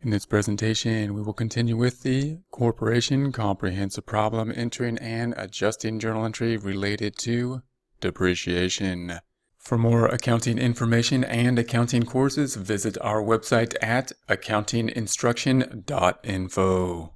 In this presentation, we will continue with the corporation comprehensive problem entering and adjusting journal entry related to depreciation. For more accounting information and accounting courses, visit our website at accountinginstruction.info.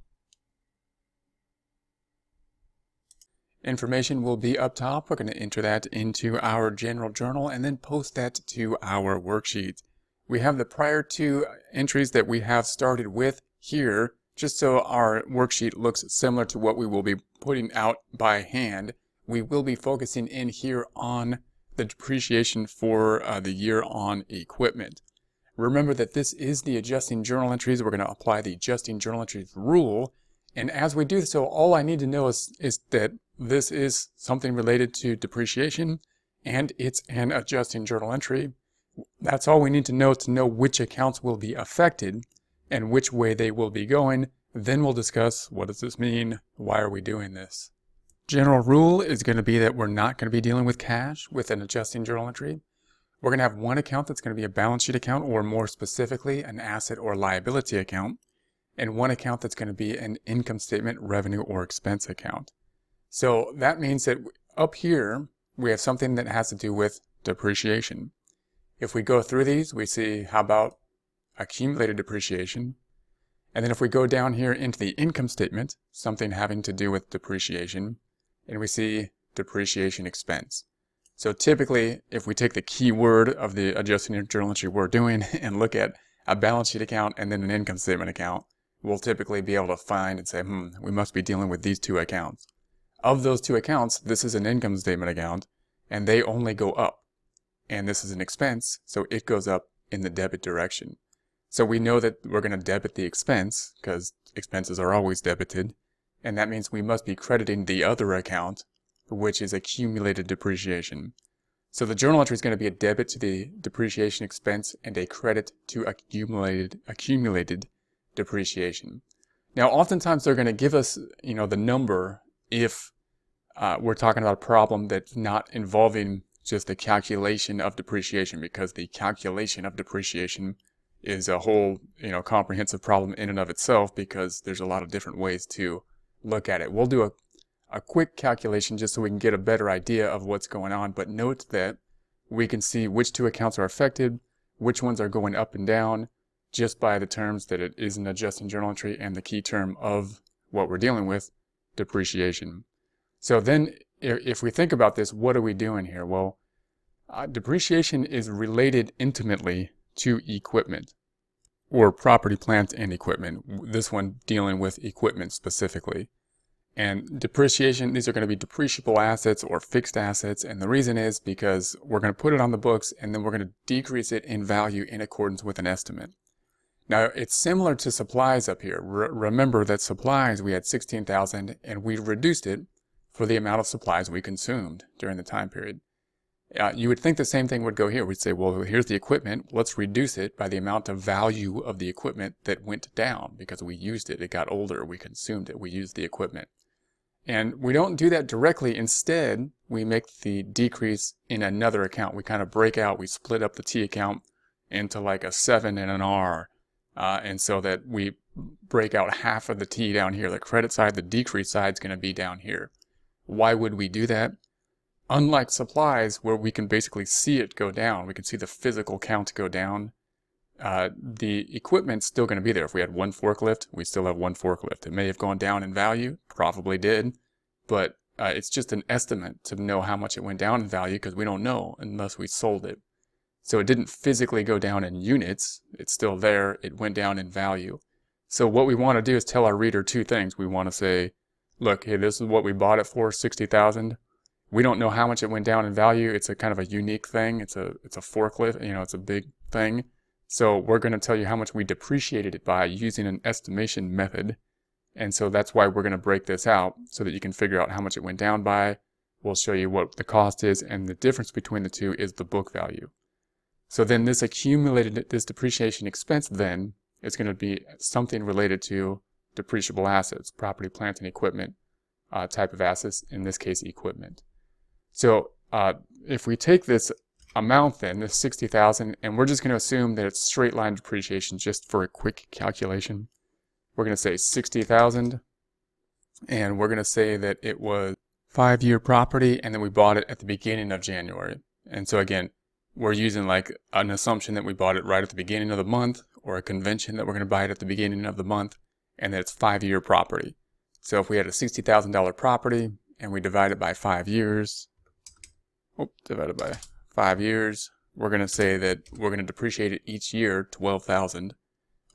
Information will be up top. We're going to enter that into our general journal and then post that to our worksheet. We have the prior two entries that we have started with here, just so our worksheet looks similar to what we will be putting out by hand. We will be focusing in here on the depreciation for the year on equipment. Remember that this is the adjusting journal entries. We're going to apply the adjusting journal entries rule. And as we do so, all I need to know is that this is something related to depreciation and it's an adjusting journal entry. That's all we need to know which accounts will be affected and which way they will be going. Then we'll discuss what does this mean, why are we doing this. General rule is going to be that we're not going to be dealing with cash with an adjusting journal entry. We're going to have one account that's going to be a balance sheet account, or more specifically an asset or liability account, and one account that's going to be an income statement, revenue, or expense account. So that means that up here we have something that has to do with depreciation. If we go through these, we see how about accumulated depreciation. And then if we go down here into the income statement, something having to do with depreciation, and we see depreciation expense. So typically, if we take the key word of the adjusting journal entry we're doing and look at a balance sheet account and then an income statement account, we'll typically be able to find and say, we must be dealing with these two accounts. Of those two accounts, this is an income statement account, and they only go up. And this is an expense, so it goes up in the debit direction. So we know that we're going to debit the expense, because expenses are always debited, and that means we must be crediting the other account, which is accumulated depreciation. So the journal entry is going to be a debit to the depreciation expense and a credit to accumulated depreciation. Now, oftentimes they're going to give us, the number if we're talking about a problem that's not involving just the calculation of depreciation, because the calculation of depreciation is a whole, comprehensive problem in and of itself, because there's a lot of different ways to look at it. We'll do a quick calculation just so we can get a better idea of what's going on, but note that we can see which two accounts are affected, which ones are going up and down, just by the terms that it is an adjusting journal entry and the key term of what we're dealing with, depreciation. So then if we think about this, what are we doing here? Well, depreciation is related intimately to equipment, or property, plant, and equipment. This one dealing with equipment specifically. And depreciation, these are going to be depreciable assets or fixed assets, and the reason is because we're going to put it on the books and then we're going to decrease it in value in accordance with an estimate. Now, it's similar to supplies up here. Remember that supplies, we had $16,000 and we reduced it for the amount of supplies we consumed during the time period. You would think the same thing would go here. We'd say, well, here's the equipment. Let's reduce it by the amount of value of the equipment that went down because we used it. It got older. We consumed it. We used the equipment. And we don't do that directly. Instead, we make the decrease in another account. We kind of break out. We split up the T account into like a 7 and an R. And so that we break out half of the T down here. The credit side, the decrease side is going to be down here. Why would we do that? Unlike supplies, where we can basically see it go down, we can see the physical count go down, the equipment's still going to be there. If we had one forklift, we still have one forklift. It may have gone down in value, probably did, but it's just an estimate to know how much it went down in value, because we don't know unless we sold it. So it didn't physically go down in units. It's still there. It went down in value. So what we want to do is tell our reader two things. We want to say, look, hey, this is what we bought it for, $60,000. We don't know how much it went down in value. It's a kind of a unique thing. It's a forklift, it's a big thing. So we're going to tell you how much we depreciated it by using an estimation method. And so that's why we're going to break this out so that you can figure out how much it went down by. We'll show you what the cost is, and the difference between the two is the book value. So then this depreciation expense then is going to be something related to depreciable assets, property, plant, and equipment type of assets, in this case equipment. So if we take this amount then, this 60,000, and we're just going to assume that it's straight line depreciation just for a quick calculation. We're going to say 60,000, and we're going to say that it was 5-year property, and then we bought it at the beginning of January. And so again, we're using like an assumption that we bought it right at the beginning of the month, or a convention that we're going to buy it at the beginning of the month, and that it's 5-year property. So if we had a $60,000 property and we divide it by 5 years, divided by 5 years, we're going to say that we're going to depreciate it each year 12,000.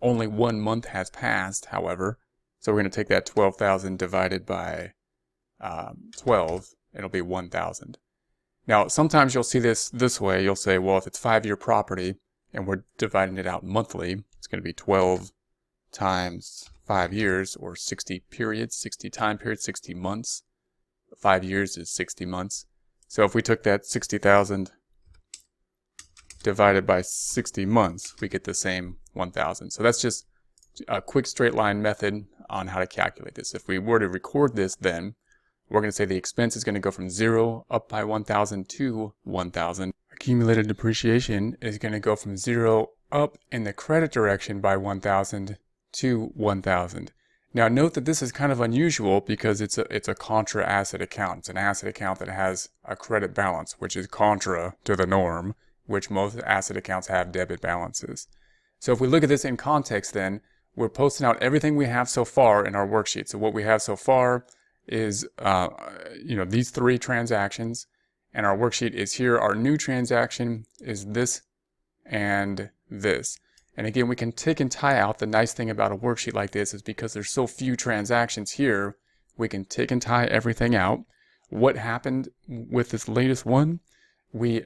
Only 1 month has passed, however, so we're going to take that 12,000 divided by 12, it'll be 1,000. Now, sometimes you'll see this way. You'll say, well, if it's 5-year property and we're dividing it out monthly, it's going to be 12 times 5 years, or 60 periods, 60 time periods, 60 months. 5 years is 60 months. So if we took that 60,000 divided by 60 months, we get the same 1,000. So that's just a quick straight line method on how to calculate this. If we were to record this, then we're going to say the expense is going to go from 0 up by 1,000 to 1,000. Accumulated depreciation is going to go from 0 up in the credit direction by 1,000 to 1,000. Now note that this is kind of unusual because it's a contra asset account. It's an asset account that has a credit balance, which is contra to the norm, which most asset accounts have debit balances. So if we look at this in context, then we're posting out everything we have so far in our worksheet. So what we have so far is these 3 transactions, and our worksheet is here. Our new transaction is this and this. And again, we can tick and tie out. The nice thing about a worksheet like this is because there's so few transactions here, we can tick and tie everything out. What happened with this latest one? We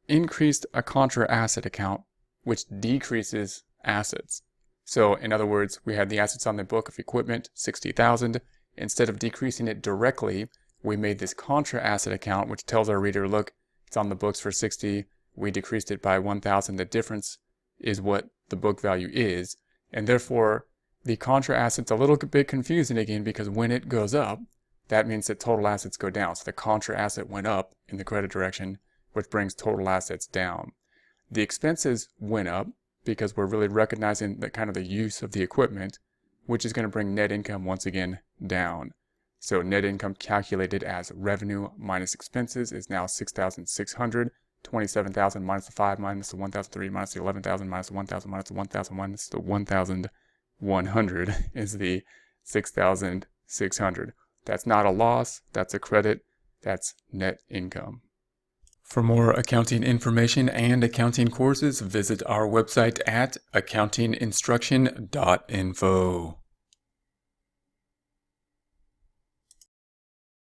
increased a contra asset account, which decreases assets. So in other words, we had the assets on the book of equipment, 60,000. Instead of decreasing it directly, we made this contra asset account, which tells our reader, look, it's on the books for 60. We decreased it by 1,000. The difference is what the book value is. And therefore, the contra asset's a little bit confusing again, because when it goes up, that means that total assets go down. So the contra asset went up in the credit direction, which brings total assets down. The expenses went up because we're really recognizing the kind of the use of the equipment, which is going to bring net income once again down. So net income calculated as revenue minus expenses is now 6,600. 27,000 minus the 5 minus the 1,003 minus the 11,000 minus the 1,000 minus the 1,000 minus the 1,100 is the 6,600. That's not a loss, that's a credit, that's net income. For more accounting information and accounting courses, visit our website at accountinginstruction.info.